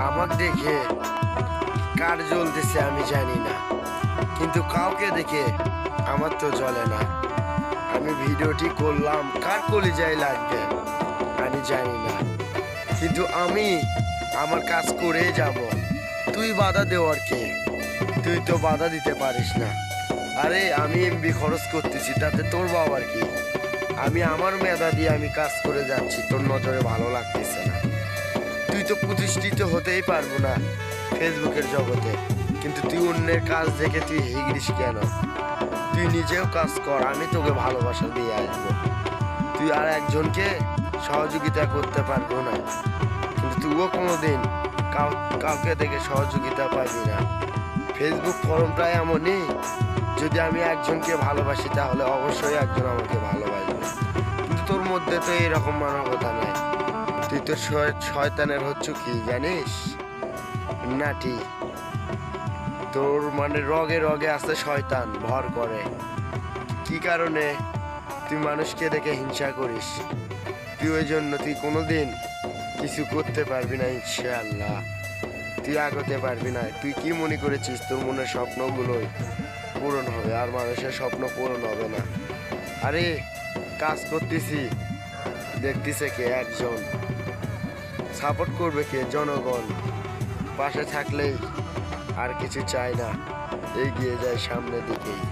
আমাকে দেখে কার জ্বলতেছে আমি জানি না, কিন্তু কাউকে দেখে আমার তো জ্বলে না। আমি ভিডিওটি করলাম কার কলিজায় লাগবে আমি জানি না, কিন্তু আমি আমার কাজ করে যাব। তুই বাধা দেওয়ার কে? তুই তো বাধা দিতে পারিস না। আরে আমি এমবি খরচ করতেছি, তাতে তোর বাবার কি? আমি আমার মেধা দিয়ে আমি কাজ করে যাচ্ছি, তোর নজরে ভালো লাগতেছে না। তুই তো প্রতিষ্ঠিত হতেই পারবো না ফেসবুকের জগতে, কিন্তু তুই অন্যের কাজ দেখে তুই হিগড়িস কেন? তুই নিজেও কাজ কর, আমি তোকে ভালোবাসা দিয়ে আসবো। তুই আর একজনকে সহযোগিতা করতে পারবো না, কিন্তু তুইও কোনোদিন কাউকে দেখে সহযোগিতা পাবি না। ফেসবুক ফরমটা এমনই, যদি আমি একজনকে ভালোবাসি তাহলে অবশ্যই একজন আমাকে ভালোবাসবে, কিন্তু তোর মধ্যে তো এরকম মানবতা নাই। তুই তো শয়তানের হচ্ছ কি জানিস? নাটি, তোর মানে রগে রগে আছে শয়তান ভর করে। কি কারণে তুই মানুষকে দেখে হিংসা করিস? তুই ওই জন্য তুই কোনোদিন কিছু করতে পারবি না ইনশাআল্লাহ। তুই আগাতে পারবি না। তুই কি মনে করেছিস তোর মনের স্বপ্নগুলোই পূরণ হবে, আর মানুষের স্বপ্ন পূরণ হবে না? আরে কাজ করতেছি, দেখতেছে কে? একজন। সাপোর্ট করবে কে? জনগণ। পাশে থাকলেই আর কিছু চাই না, এগিয়ে যায় সামনের দিকেই।